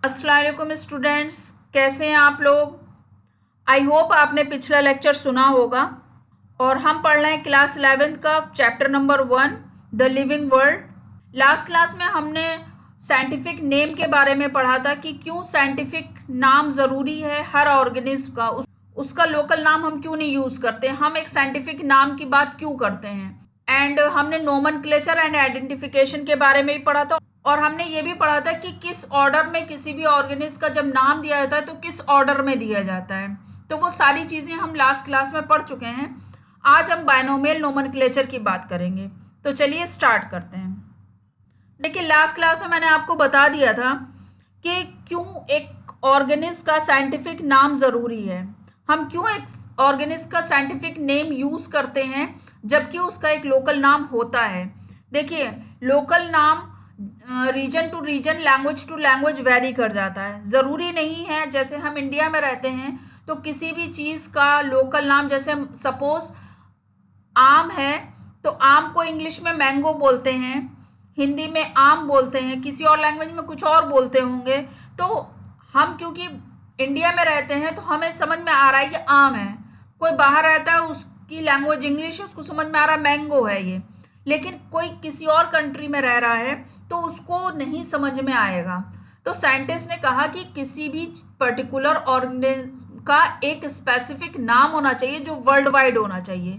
अस्सलाम वालेकुम स्टूडेंट्स, कैसे हैं आप लोग। आई होप आपने पिछला लेक्चर सुना होगा और हम पढ़ रहे हैं क्लास 11th का chapter number 1 the living world. Last class में हमने साइंटिफिक नेम के बारे में पढ़ा था कि क्यों साइंटिफिक नाम ज़रूरी है हर ऑर्गेनिज्म का। उसका लोकल नाम हम क्यों नहीं यूज़ करते, हम एक साइंटिफिक नाम की बात क्यों करते हैं। एंड हमने नोमेनक्लेचर एंड आइडेंटिफिकेशन के बारे में भी पढ़ा था और हमने ये भी पढ़ा था कि किस ऑर्डर में किसी भी ऑर्गेनिज्म का जब नाम दिया जाता है तो किस ऑर्डर में दिया जाता है। तो वो सारी चीज़ें हम लास्ट क्लास में पढ़ चुके हैं। आज हम बायनोमियल नोमेनक्लेचर की बात करेंगे, तो चलिए स्टार्ट करते हैं। देखिए, लास्ट क्लास में मैंने आपको बता दिया था कि क्यों एक ऑर्गेनिज्म का साइंटिफिक नाम ज़रूरी है, हम क्यों एक ऑर्गेनिज्म का साइंटिफिक नेम यूज़ करते हैं जबकि उसका एक लोकल नाम होता है। देखिए, लोकल नाम region to region, language to language vary कर जाता है। ज़रूरी नहीं है जैसे हम इंडिया में रहते हैं तो किसी भी चीज़ का लोकल नाम, जैसे सपोज आम है तो आम को इंग्लिश में मैंगो बोलते हैं, हिंदी में आम बोलते हैं, किसी और लैंग्वेज में कुछ और बोलते होंगे। तो हम क्योंकि इंडिया में रहते हैं तो हमें समझ में आ रहा है कि आम है, कोई बाहर रहता है उसकी लैंग्वेज इंग्लिश है, उसको समझ में आ रहा है मैंगो है ये। लेकिन कोई किसी और कंट्री में रह रहा है तो उसको नहीं समझ में आएगा। तो साइंटिस्ट ने कहा कि किसी भी पर्टिकुलर ऑर्गेनिज्म का एक स्पेसिफिक नाम होना चाहिए जो वर्ल्ड वाइड होना चाहिए।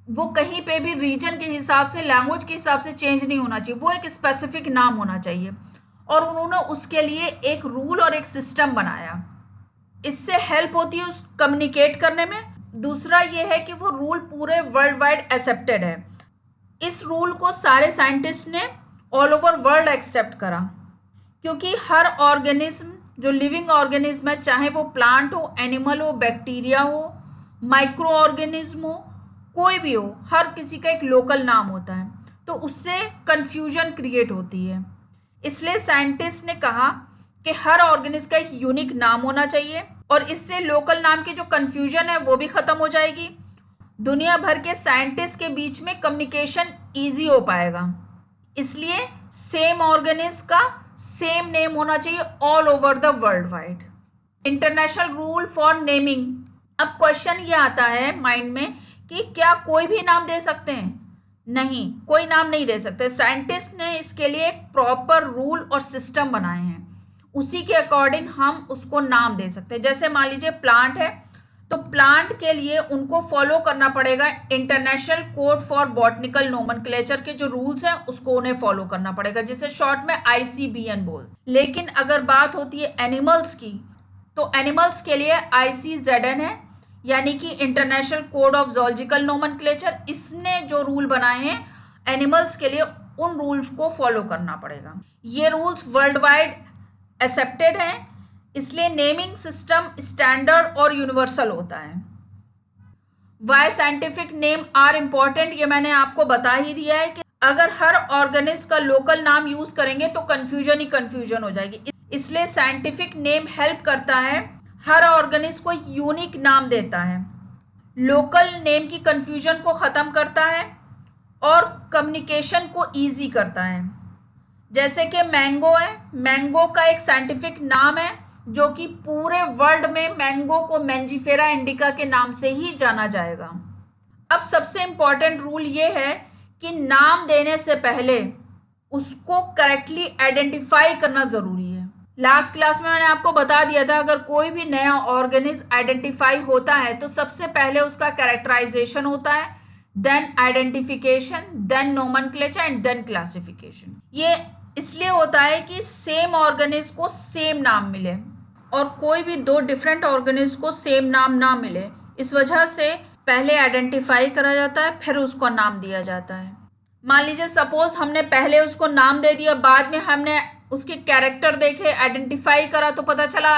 वो कहीं पे भी रीजन के हिसाब से, लैंग्वेज के हिसाब से चेंज नहीं होना चाहिए, वो एक स्पेसिफिक नाम होना चाहिए। और उन्होंने उसके लिए एक रूल और एक सिस्टम बनाया। इससे हेल्प होती है उस कम्युनिकेट करने में। दूसरा ये है कि वो रूल पूरे वर्ल्ड वाइड एक्सेप्टेड है। इस रूल को सारे साइंटिस्ट ने ऑल ओवर वर्ल्ड एक्सेप्ट करा, क्योंकि हर ऑर्गेनिज्म जो लिविंग ऑर्गेनिज्म है, चाहे वो प्लांट हो, एनिमल हो, बैक्टीरिया हो, माइक्रो ऑर्गेनिज्म हो, कोई भी हो, हर किसी का एक लोकल नाम होता है। तो उससे कन्फ्यूजन क्रिएट होती है। इसलिए साइंटिस्ट ने कहा कि हर ऑर्गेनिज्म का एक यूनिक नाम होना चाहिए और इससे लोकल नाम की जो कन्फ्यूजन है वो भी ख़त्म हो जाएगी। दुनिया भर के साइंटिस्ट के बीच में कम्युनिकेशन ईजी हो पाएगा। इसलिए सेम ऑर्गेनिज्म का सेम नेम होना चाहिए all over the world wide. International rule for naming. अब क्वेश्चन ये आता है माइंड में कि क्या कोई भी नाम दे सकते हैं? नहीं, कोई नाम नहीं दे सकते। साइंटिस्ट ने इसके लिए एक प्रॉपर रूल और सिस्टम बनाए हैं, उसी के अकॉर्डिंग हम उसको नाम दे सकते हैं। जैसे मान लीजिए प्लांट है तो प्लांट के लिए उनको फॉलो करना पड़ेगा international code for botanical nomenclature के जो रूल्स हैं उसको उन्हें फॉलो करना पड़ेगा, जिसे शॉर्ट में ICBN बोल। लेकिन अगर बात होती है एनिमल्स की तो एनिमल्स के लिए ICZN है, यानी कि international code of zoological nomenclature. इसने जो रूल बनाए हैं एनिमल्स के लिए, उन रूल्स को फॉलो करना पड़ेगा। ये रूल्स वर्ल्ड वाइड एक्सेप्टेड हैं, इसलिए नेमिंग सिस्टम स्टैंडर्ड और यूनिवर्सल होता है। Why scientific name are important, ये मैंने आपको बता ही दिया है कि अगर हर ऑर्गेनिज्म का लोकल नाम यूज करेंगे तो कंफ्यूजन ही कंफ्यूजन हो जाएगी। इसलिए साइंटिफिक नेम हेल्प करता है, हर ऑर्गेनिज्म को यूनिक नाम देता है, लोकल नेम की कंफ्यूजन को ख़त्म करता है और कम्युनिकेशन को ईजी करता है। जैसे कि मैंगो है, मैंगो का एक साइंटिफिक नाम है जो कि पूरे वर्ल्ड में मैंगो को मैंजीफेरा इंडिका के नाम से ही जाना जाएगा। अब सबसे इम्पॉर्टेंट रूल ये है कि नाम देने से पहले उसको करेक्टली आइडेंटिफाई करना ज़रूरी है। लास्ट क्लास में मैंने आपको बता दिया था, अगर कोई भी नया ऑर्गेनिज्म आइडेंटिफाई होता है तो सबसे पहले उसका कैरेक्टराइजेशन होता है, then identification, then nomenclature and then classification. ये इसलिए होता है कि सेम ऑर्गेनिज्म को सेम नाम मिले और कोई भी दो डिफरेंट ऑर्गेनिज्म को सेम नाम ना मिले। इस वजह से पहले आइडेंटिफाई करा जाता है, फिर उसको नाम दिया जाता है। मान लीजिए सपोज हमने पहले उसको नाम दे दिया, बाद में हमने उसके कैरेक्टर देखे, आइडेंटिफाई करा तो पता चला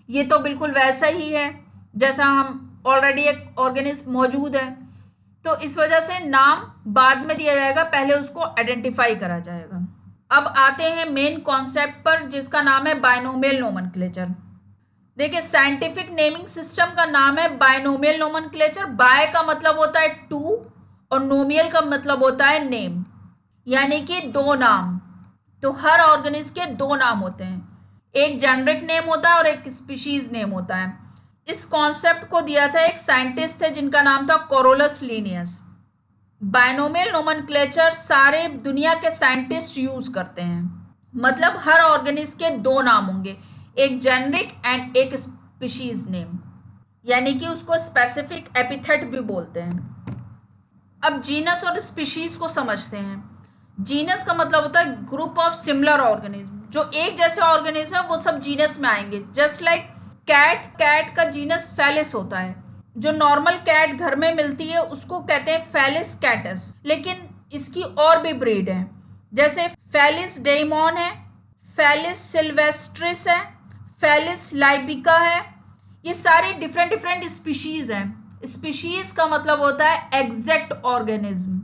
ये तो बिल्कुल वैसा ही है जैसा हम ऑलरेडी एक ऑर्गेनिज्म मौजूद है। तो इस वजह से नाम बाद में दिया जाएगा, पहले उसको आइडेंटिफाई करा जाएगा। अब आते हैं मेन कॉन्सेप्ट पर, जिसका नाम है बायनोमियल नोमेनक्लेचर। देखिए, साइंटिफिक नेमिंग सिस्टम का नाम है बायनोमियल नोमेनक्लेचर। बाय का मतलब होता है टू और नोमियल का मतलब होता है नेम, यानी कि दो नाम। तो हर ऑर्गेनिज्म के दो नाम होते हैं। एक जेनरिक नेम होता है और एक स्पीशीज नेम होता है। इस कॉन्सेप्ट को दिया था एक साइंटिस्ट थे जिनका नाम था कोरोलस लीनियस। बायनोमियल नोमेनक्लेचर सारे दुनिया के साइंटिस्ट यूज करते हैं, मतलब हर ऑर्गेनिज्म के दो नाम होंगे, एक जेनरिक एंड एक स्पीशीज नेम, यानी कि उसको स्पेसिफिक एपिथेट भी बोलते हैं। अब जीनस और स्पीशीज को समझते हैं। जीनस का मतलब होता है ग्रुप ऑफ सिमिलर ऑर्गेनिज्म, जो एक जैसे ऑर्गेनिज्म है वो सब जीनस में आएंगे। जस्ट लाइक कैट, कैट का जीनस फेलिस होता है। जो नॉर्मल कैट घर में मिलती है उसको कहते हैं फेलिस कैटस, लेकिन इसकी और भी ब्रीड है, जैसे फेलिस डेइमॉन है, फेलिस सिल्वेस्ट्रिस है, फेलिस लाइबिका है। ये सारी डिफरेंट डिफरेंट स्पीशीज हैं। स्पीशीज का मतलब होता है एग्जैक्ट ऑर्गेनिज्म।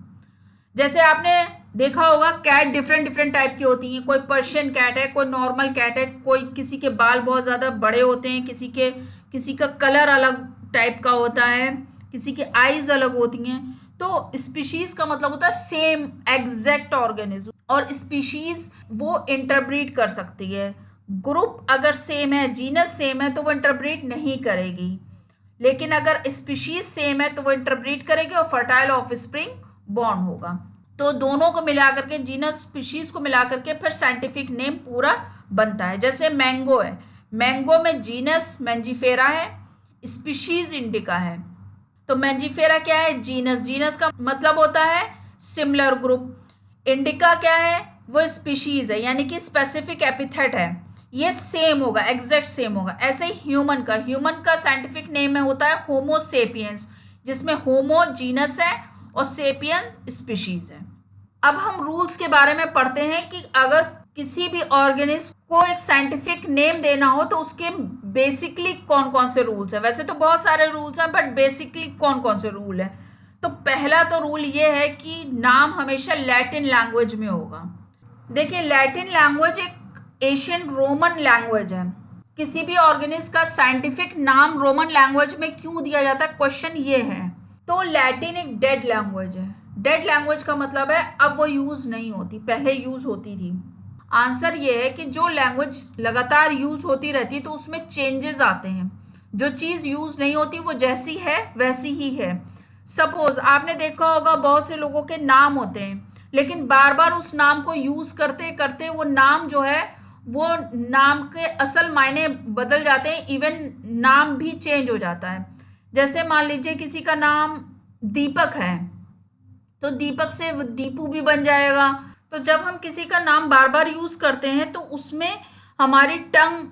जैसे आपने देखा होगा कैट डिफरेंट डिफरेंट टाइप की होती हैं, कोई पर्शियन कैट है, कोई नॉर्मल कैट है, कोई किसी के बाल बहुत ज़्यादा बड़े होते हैं, किसी का कलर अलग टाइप का होता है, किसी की आईज अलग होती हैं। तो स्पीशीज का मतलब होता है सेम एग्जैक्ट ऑर्गेनिज्म, और स्पीशीज वो इंटरब्रीड कर सकती है। ग्रुप अगर सेम है, जीनस सेम है, तो वो इंटरब्रीड नहीं करेगी, लेकिन अगर स्पीशीज सेम है तो वो इंटरब्रीड करेगी और फर्टाइल ऑफस्प्रिंग बॉर्न होगा। तो दोनों को मिलाकर के, जीनस स्पीशीज को मिलाकर के फिर साइंटिफिक नेम पूरा बनता है। जैसे मैंगो है, मैंगो में जीनस मैंजीफेरा है, स्पीशीज इंडिका है। तो मैंजीफेरा क्या है? जीनस, जीनस का मतलब होता है सिमिलर ग्रुप। इंडिका क्या है? वो स्पीशीज है, यानी कि स्पेसिफिक एपिथेट है। ये सेम होगा, एग्जैक्ट सेम होगा। ऐसे ही ह्यूमन का साइंटिफिक नेम होता है होमो सेपियंस, जिसमें होमो जीनस है और सेपियन स्पीशीज है। अब हम रूल्स के बारे में पढ़ते हैं कि अगर किसी भी ऑर्गेनिज्म को एक साइंटिफिक नेम देना हो तो उसके बेसिकली कौन कौन से रूल्स हैं। वैसे तो बहुत सारे रूल्स हैं, बट बेसिकली कौन कौन से रूल हैं। तो पहला तो रूल ये है कि नाम हमेशा लैटिन लैंग्वेज में होगा। देखिए, लैटिन लैंग्वेज एक एशियन रोमन लैंग्वेज है। किसी भी ऑर्गेनिज्म का साइंटिफिक नाम रोमन लैंग्वेज में क्यों दिया जाता है, क्वेश्चन ये है। तो लैटिन एक डेड लैंग्वेज है। डेड लैंग्वेज का मतलब है अब वो यूज नहीं होती, पहले यूज होती थी। आंसर ये है कि जो लैंग्वेज लगातार यूज होती रहती है तो उसमें चेंजेस आते हैं। जो चीज़ यूज नहीं होती वो जैसी है वैसी ही है। सपोज आपने देखा होगा बहुत से लोगों के नाम होते हैं, लेकिन बार बार उस नाम को यूज करते करते वो नाम जो है, वो नाम के असल मायने बदल जाते हैं, इवन नाम भी चेंज हो जाता है। जैसे मान लीजिए किसी का नाम दीपक है, तो दीपक से दीपू भी बन जाएगा। तो जब हम किसी का नाम बार बार यूज करते हैं तो उसमें हमारी टंग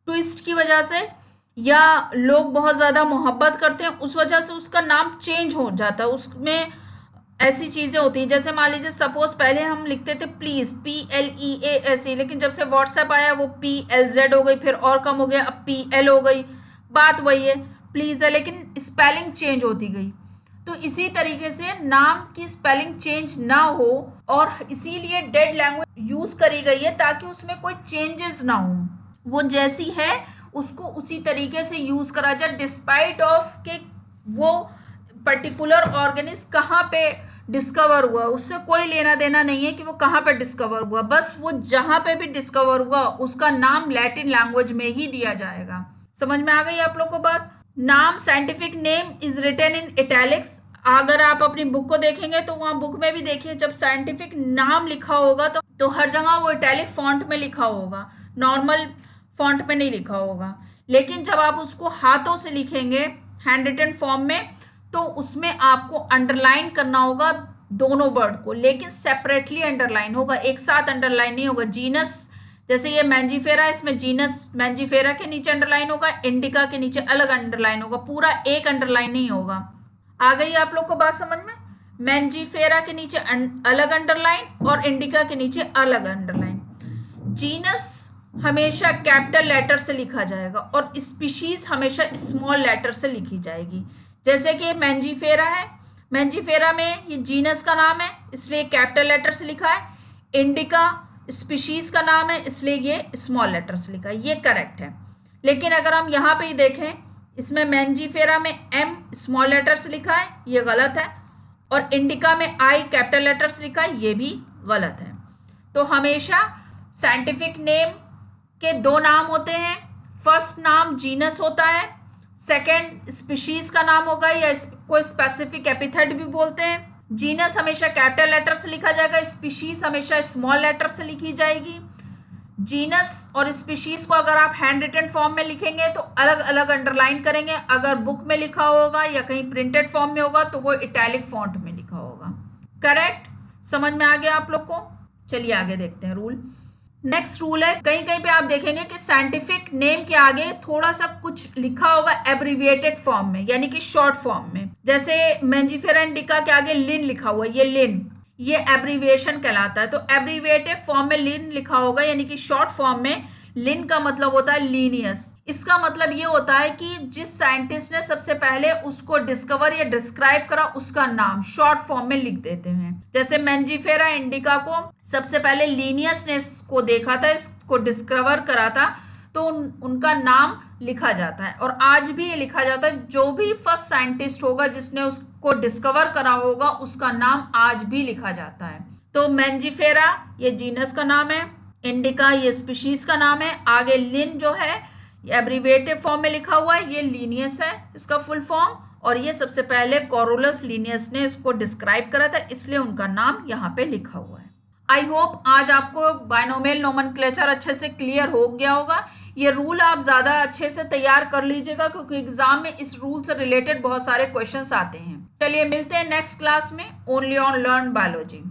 ट्विस्ट की वजह से, या लोग बहुत ज़्यादा मोहब्बत करते हैं उस वजह से उसका नाम चेंज हो जाता है। उसमें ऐसी चीज़ें होती हैं, जैसे मान लीजिए सपोज पहले हम लिखते थे प्लीज़, PLEASE, लेकिन जब से व्हाट्सएप आया वो PLZ हो गई, फिर और कम हो गया, अब PL हो गई। बात वही है, प्लीज़ है, लेकिन स्पेलिंग चेंज होती गई। तो इसी तरीके से नाम की स्पेलिंग चेंज ना हो, और इसीलिए डेड लैंग्वेज यूज करी गई है ताकि उसमें कोई चेंजेस ना हो, वो जैसी है उसको उसी तरीके से यूज करा जाए, डिस्पाइट ऑफ के वो पर्टिकुलर ऑर्गेनिज्म कहाँ पे डिस्कवर हुआ, उससे कोई लेना देना नहीं है कि वो कहाँ पे डिस्कवर हुआ। बस वो जहाँ पे भी डिस्कवर हुआ उसका नाम लैटिन लैंग्वेज में ही दिया जाएगा। समझ में आ गई आप लोग को बात। नाम scientific name is written in italics. अगर आप अपनी बुक को देखेंगे तो वहाँ बुक में भी देखिए, जब साइंटिफिक नाम लिखा होगा तो हर जगह वो इटैलिक फॉन्ट में लिखा होगा, नॉर्मल फॉन्ट में नहीं लिखा होगा। लेकिन जब आप उसको हाथों से लिखेंगे हैंड रिटन फॉर्म में, तो उसमें आपको अंडरलाइन करना होगा दोनों वर्ड को, लेकिन सेपरेटली अंडरलाइन होगा, एक साथ अंडरलाइन नहीं होगा। जीनस जैसे ये मैंजीफेरा, इसमें जीनस मैंजीफेरा के नीचे अंडरलाइन होगा, इंडिका के नीचे अलग अंडरलाइन होगा, पूरा एक अंडरलाइन नहीं होगा। आ गई आप लोग को बात समझ में। मैंजीफेरा के नीचे अलग अंडरलाइन और इंडिका के नीचे अलग अंडरलाइन। जीनस हमेशा कैपिटल लेटर से लिखा जाएगा और स्पीशीज हमेशा स्मॉल लेटर से लिखी जाएगी। जैसे कि मैंजीफेरा है, मैंजीफेरा में ये जीनस का नाम है इसलिए कैपिटल लेटर से लिखा है। इंडिका स्पीशीज का नाम है इसलिए ये स्मॉल लेटर से लिखा है, ये करेक्ट है। लेकिन अगर हम यहाँ पे ही देखें, इसमें मैंजीफेरा में M स्मॉल लेटर से लिखा है, ये गलत है, और इंडिका में I कैपिटल लेटर से लिखा है, ये भी गलत है। तो हमेशा साइंटिफिक नेम के दो नाम होते हैं। फर्स्ट नाम जीनस होता है, सेकंड स्पीशीज का नाम होगा या कोई स्पेसिफिक एपिथेट भी बोलते हैं। जीनस हमेशा कैपिटल लेटर से लिखा जाएगा, स्पीशीज हमेशा स्मॉल लेटर से लिखी जाएगी। जीनस और स्पीशीज को अगर आप हैंड रिटन फॉर्म में लिखेंगे तो अलग अलग अंडरलाइन करेंगे, अगर बुक में लिखा होगा या कहीं प्रिंटेड फॉर्म में होगा तो वो इटैलिक फॉन्ट में लिखा होगा। करेक्ट? समझ में आ गया आप लोग को? चलिए आगे देखते हैं रूल। नेक्स्ट रूल है, कहीं कहीं पे आप देखेंगे कि साइंटिफिक नेम के आगे थोड़ा सा कुछ लिखा होगा एब्रिविएटेड फॉर्म में, यानी कि शॉर्ट फॉर्म में। जैसे मैंजिफेरा इंडिका के आगे लिन लिखा हुआ है, ये लिन, ये एब्रीविएशन कहलाता है। तो एब्रीविएटेड फॉर्म में लिन लिखा होगा, यानी कि शॉर्ट फॉर्म में लिन का मतलब होता है लीनियस। इसका मतलब ये होता है कि जिस साइंटिस्ट ने सबसे पहले उसको डिस्कवर या डिस्क्राइब करा उसका नाम शॉर्ट फॉर्म में लिख देते हैं। जैसे मैंजिफेरा इंडिका को सबसे पहले लीनियस ने इसको देखा था, इसको डिस्कवर करा था, तो उनका नाम लिखा जाता है। और आज भी ये लिखा जाता है, जो भी फर्स्ट साइंटिस्ट होगा जिसने उसको डिस्कवर करा होगा उसका नाम आज भी लिखा जाता है। तो मैंजिफेरा ये जीनस का नाम है, इंडिका ये स्पीशीज का नाम है, आगे लिन जो है एब्रीविएटेड फॉर्म में लिखा हुआ है, ये लीनियस है इसका फुल फॉर्म, और ये सबसे पहले कोरोलस लीनियस ने इसको डिस्क्राइब करा था, इसलिए उनका नाम यहाँ पे लिखा हुआ है। आई होप आज आपको बायनोमियल नोमेनक्लेचर अच्छे से क्लियर हो गया होगा। ये रूल आप ज़्यादा अच्छे से तैयार कर लीजिएगा क्योंकि एग्जाम में इस रूल से रिलेटेड बहुत सारे क्वेश्चंस आते हैं। चलिए मिलते हैं नेक्स्ट क्लास में, ओनली ऑन लर्न बायोलॉजी।